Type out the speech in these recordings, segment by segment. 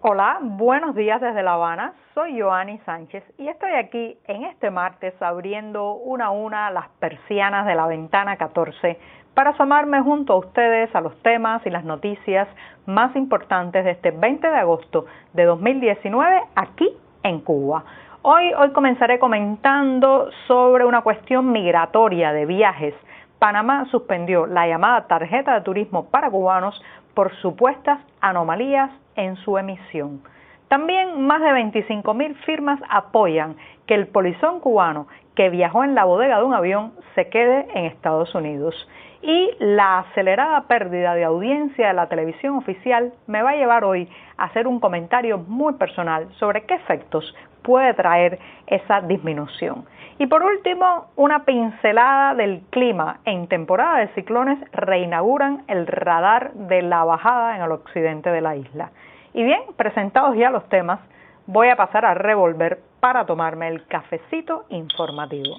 Hola, buenos días desde La Habana. Soy Joanny Sánchez y estoy aquí en este martes abriendo una a una las persianas de la ventana 14 para asomarme junto a ustedes a los temas y las noticias más importantes de este 20 de agosto de 2019 aquí en Cuba. Hoy comenzaré comentando sobre una cuestión migratoria de viajes. Panamá suspendió la llamada tarjeta de turismo para cubanos por supuestas anomalías en su emisión. También más de 25.000 firmas apoyan que el polizón cubano que viajó en la bodega de un avión se quede en Estados Unidos. Y la acelerada pérdida de audiencia de la televisión oficial me va a llevar hoy a hacer un comentario muy personal sobre qué efectos puede traer esa disminución. Y por último, una pincelada del clima. En temporada de ciclones reinauguran el radar de la bajada en el occidente de la isla. Y bien, presentados ya los temas, voy a pasar a revolver para tomarme el cafecito informativo.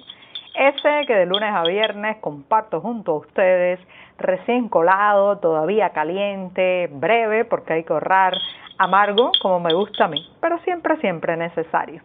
Ese que de lunes a viernes comparto junto a ustedes, recién colado, todavía caliente, breve porque hay que ahorrar, amargo como me gusta a mí, pero siempre necesario.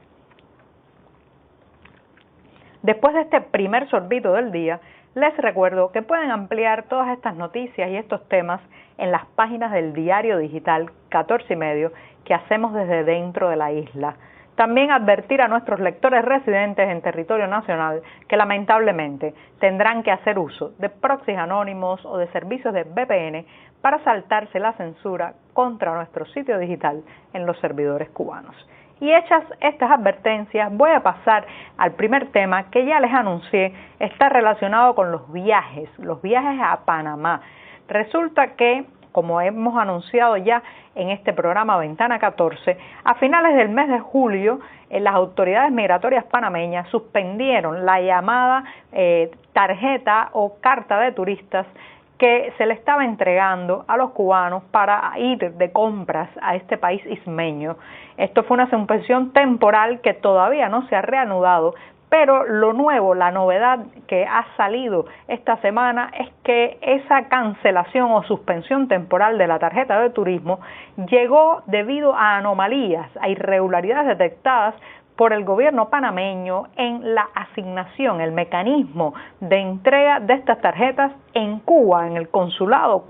Después de este primer sorbito del día, les recuerdo que pueden ampliar todas estas noticias y estos temas en las páginas del diario digital 14 y medio que hacemos desde dentro de la isla. También advertir a nuestros lectores residentes en territorio nacional que lamentablemente tendrán que hacer uso de proxies anónimos o de servicios de VPN para saltarse la censura contra nuestro sitio digital en los servidores cubanos. Y hechas estas advertencias, voy a pasar al primer tema que ya les anuncié, está relacionado con los viajes a Panamá. Resulta que, como hemos anunciado ya en este programa Ventana 14, a finales del mes de julio, las autoridades migratorias panameñas suspendieron la llamada tarjeta o carta de turistas que se le estaba entregando a los cubanos para ir de compras a este país ismeño. Esto fue una suspensión temporal que todavía no se ha reanudado, pero lo nuevo, la novedad que ha salido esta semana es que esa cancelación o suspensión temporal de la tarjeta de turismo llegó debido a anomalías, a irregularidades detectadas por el gobierno panameño en la asignación, el mecanismo de entrega de estas tarjetas en Cuba, en el consulado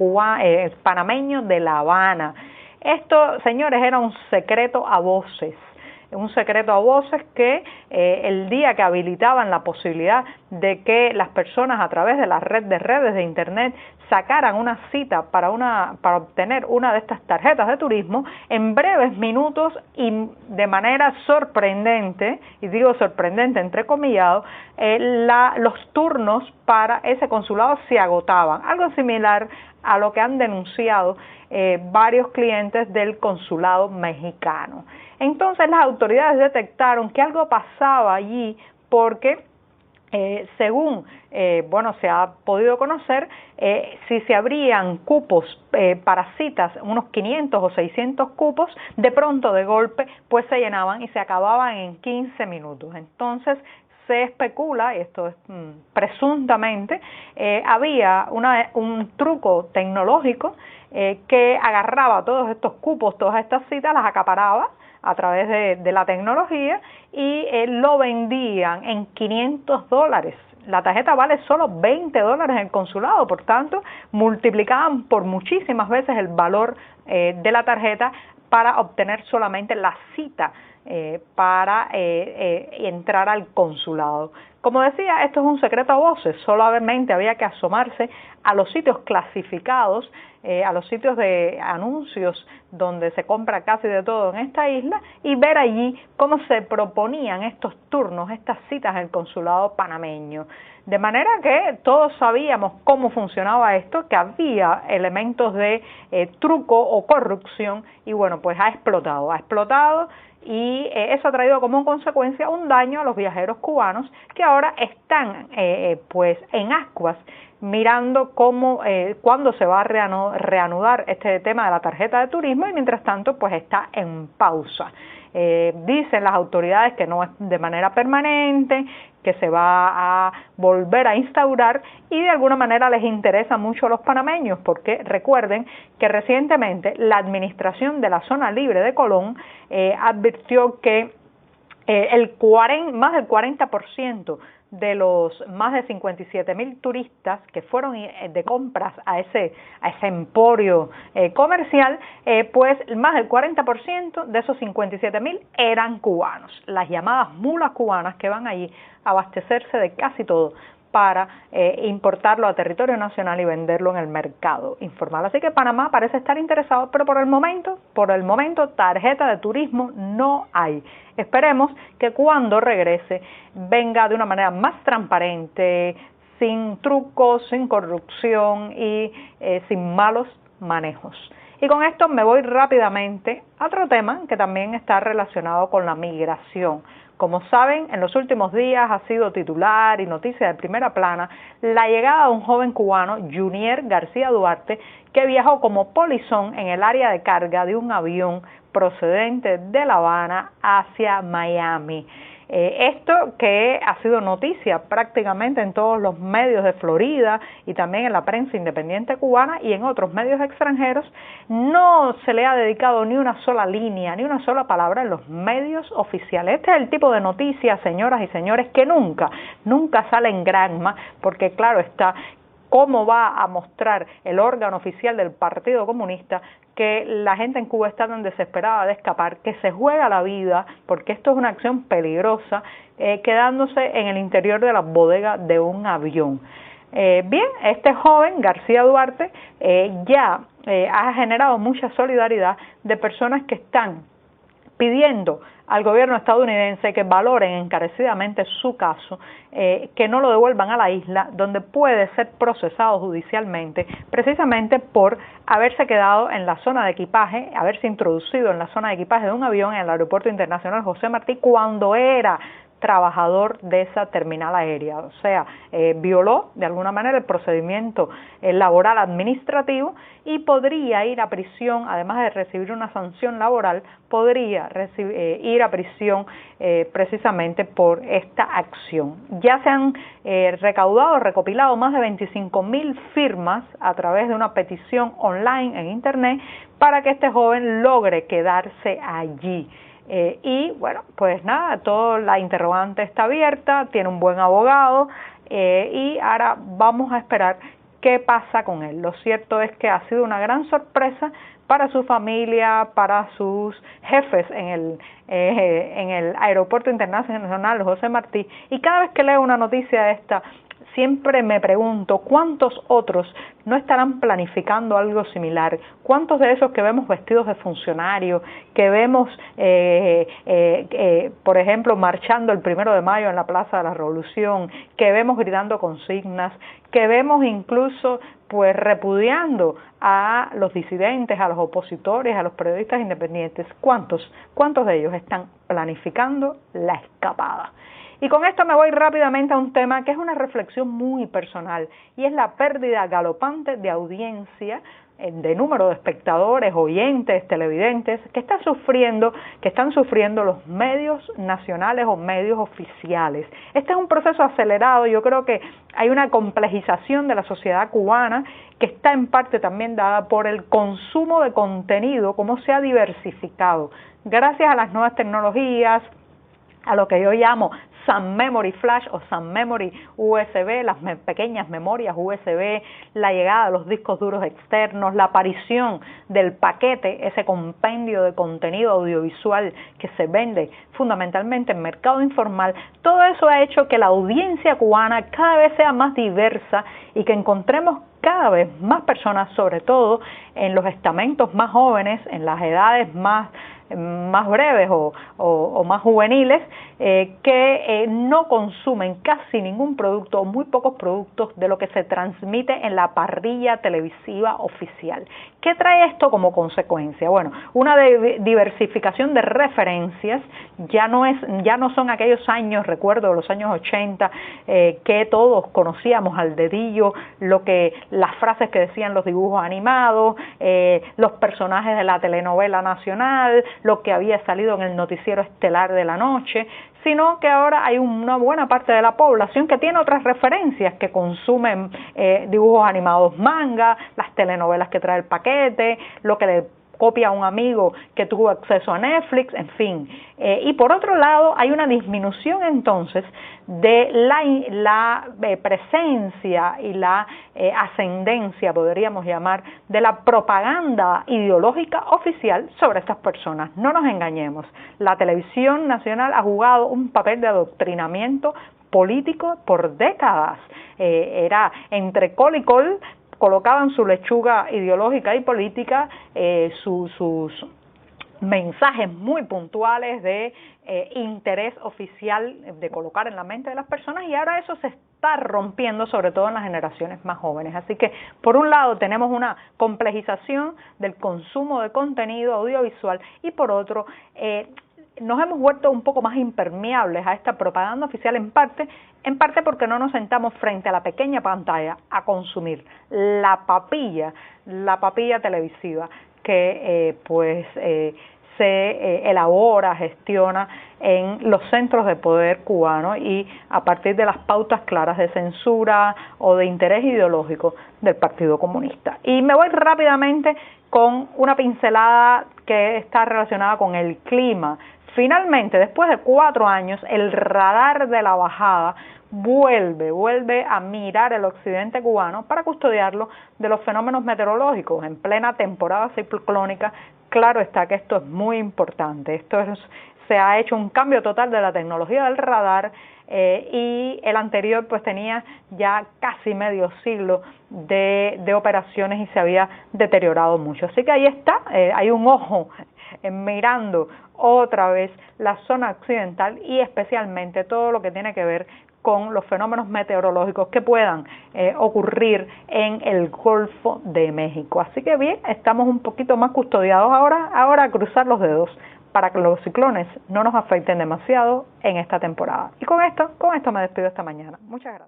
panameño de La Habana. Esto, señores, era un secreto a voces que el día que habilitaban la posibilidad de que las personas a través de la red de redes de internet sacaran una cita para obtener una de estas tarjetas de turismo, en breves minutos y de manera sorprendente, y digo sorprendente entrecomillado, los turnos para ese consulado se agotaban, algo similar a lo que han denunciado varios clientes del consulado mexicano. Entonces las autoridades detectaron que algo pasaba allí porque según se ha podido conocer, si se abrían cupos para citas, unos 500 o 600 cupos, de pronto de golpe pues se llenaban y se acababan en 15 minutos. Entonces se especula, y esto es presuntamente, había un truco tecnológico que agarraba todos estos cupos, todas estas citas, las acaparaba a través de la tecnología y lo vendían en $500. La tarjeta vale solo $20 en el consulado, por tanto, multiplicaban por muchísimas veces el valor de la tarjeta para obtener solamente la cita para entrar al consulado. Como decía, esto es un secreto a voces, solamente había que asomarse a los sitios clasificados, a los sitios de anuncios donde se compra casi de todo en esta isla y ver allí cómo se proponían estos turnos, estas citas en el consulado panameño. De manera que todos sabíamos cómo funcionaba esto, que había elementos de truco o corrupción y bueno, pues ha explotado y eso ha traído como consecuencia un daño a los viajeros cubanos que ahora están pues en ascuas mirando cuándo se va a reanudar este tema de la tarjeta de turismo, y mientras tanto pues está en pausa. Dicen las autoridades que no es de manera permanente, que se va a volver a instaurar, y de alguna manera les interesa mucho a los panameños, porque recuerden que recientemente la administración de la zona libre de Colón advirtió que más del 40% de los más de 57,000 turistas que fueron de compras a ese emporio comercial, pues más del 40% de esos 57,000 eran cubanos, las llamadas mulas cubanas que van allí a abastecerse de casi todo para importarlo a territorio nacional y venderlo en el mercado informal. Así que Panamá parece estar interesado, pero por el momento tarjeta de turismo no hay. Esperemos que cuando regrese venga de una manera más transparente, sin trucos, sin corrupción y sin malos manejos. Y con esto me voy rápidamente a otro tema que también está relacionado con la migración. Como saben, en los últimos días ha sido titular y noticia de primera plana la llegada de un joven cubano, Junier García Duarte, que viajó como polizón en el área de carga de un avión procedente de La Habana hacia Miami. Esto que ha sido noticia prácticamente en todos los medios de Florida y también en la prensa independiente cubana y en otros medios extranjeros, no se le ha dedicado ni una sola línea, ni una sola palabra en los medios oficiales. Este es el tipo de noticias, señoras y señores, que nunca sale en Granma, porque claro está, ¿cómo va a mostrar el órgano oficial del Partido Comunista que la gente en Cuba está tan desesperada de escapar, que se juega la vida, porque esto es una acción peligrosa, quedándose en el interior de la bodega de un avión? Bien, este joven, García Duarte, ya ha generado mucha solidaridad de personas que están pidiendo al gobierno estadounidense que valoren encarecidamente su caso, que no lo devuelvan a la isla, donde puede ser procesado judicialmente, precisamente por haberse quedado en la zona de equipaje, haberse introducido en la zona de equipaje de un avión en el Aeropuerto Internacional José Martí cuando era trabajador de esa terminal aérea, o sea, violó de alguna manera el procedimiento laboral administrativo y podría ir a prisión, además de recibir una sanción laboral, podría ir a prisión precisamente por esta acción. Ya se han recopilado más de 25,000 firmas a través de una petición online en internet para que este joven logre quedarse allí. Y bueno, pues nada, toda la interrogante está abierta, tiene un buen abogado y ahora vamos a esperar qué pasa con él. Lo cierto es que ha sido una gran sorpresa para su familia, para sus jefes en el Aeropuerto Internacional José Martí, y cada vez que leo una noticia de esta, siempre me pregunto cuántos otros no estarán planificando algo similar, cuántos de esos que vemos vestidos de funcionarios, que vemos, por ejemplo, marchando el 1 de mayo en la Plaza de la Revolución, que vemos gritando consignas, que vemos incluso pues repudiando a los disidentes, a los opositores, a los periodistas independientes. ¿Cuántos de ellos están planificando la escapada? Y con esto me voy rápidamente a un tema que es una reflexión muy personal, y es la pérdida galopante de audiencia, de número de espectadores, oyentes, televidentes, que están sufriendo los medios nacionales o medios oficiales. Este es un proceso acelerado. Yo creo que hay una complejización de la sociedad cubana que está en parte también dada por el consumo de contenido, cómo se ha diversificado. Gracias a las nuevas tecnologías, a lo que yo llamo Sun Memory Flash o Sun Memory USB, las pequeñas memorias USB, la llegada de los discos duros externos, la aparición del paquete, ese compendio de contenido audiovisual que se vende fundamentalmente en mercado informal. Todo eso ha hecho que la audiencia cubana cada vez sea más diversa y que encontremos cada vez más personas, sobre todo en los estamentos más jóvenes, en las edades más más breves o más juveniles, que no consumen casi ningún producto o muy pocos productos de lo que se transmite en la parrilla televisiva oficial. ¿Qué trae esto como consecuencia? Bueno, una diversificación de referencias. Ya no son aquellos años, recuerdo los años 80, que todos conocíamos al dedillo las frases que decían los dibujos animados, los personajes de la telenovela nacional, lo que había salido en el noticiero estelar de la noche, sino que ahora hay una buena parte de la población que tiene otras referencias, que consumen dibujos animados manga, las telenovelas que trae el paquete, lo que le copia a un amigo que tuvo acceso a Netflix, en fin. Y por otro lado, hay una disminución entonces de la presencia y la ascendencia, podríamos llamar, de la propaganda ideológica oficial sobre estas personas. No nos engañemos, la televisión nacional ha jugado un papel de adoctrinamiento político por décadas. Era entre col y col, colocaban su lechuga ideológica y política, sus mensajes muy puntuales de interés oficial de colocar en la mente de las personas, y ahora eso se está rompiendo, sobre todo en las generaciones más jóvenes. Así que, por un lado, tenemos una complejización del consumo de contenido audiovisual y, por otro, nos hemos vuelto un poco más impermeables a esta propaganda oficial, en parte porque no nos sentamos frente a la pequeña pantalla a consumir la papilla televisiva que se elabora, gestiona en los centros de poder cubanos, y a partir de las pautas claras de censura o de interés ideológico del Partido Comunista. Y me voy rápidamente con una pincelada que está relacionada con el clima. Finalmente, después de 4 años, el radar de la bajada vuelve a mirar el occidente cubano para custodiarlo de los fenómenos meteorológicos en plena temporada ciclónica. Claro está que esto es muy importante. Se ha hecho un cambio total de la tecnología del radar, y el anterior pues tenía ya casi medio siglo de operaciones y se había deteriorado mucho. Así que ahí está, hay un ojo mirando otra vez la zona occidental, y especialmente todo lo que tiene que ver con los fenómenos meteorológicos que puedan ocurrir en el Golfo de México. Así que bien, estamos un poquito más custodiados ahora a cruzar los dedos para que los ciclones no nos afecten demasiado en esta temporada. Y con esto me despido esta mañana. Muchas gracias.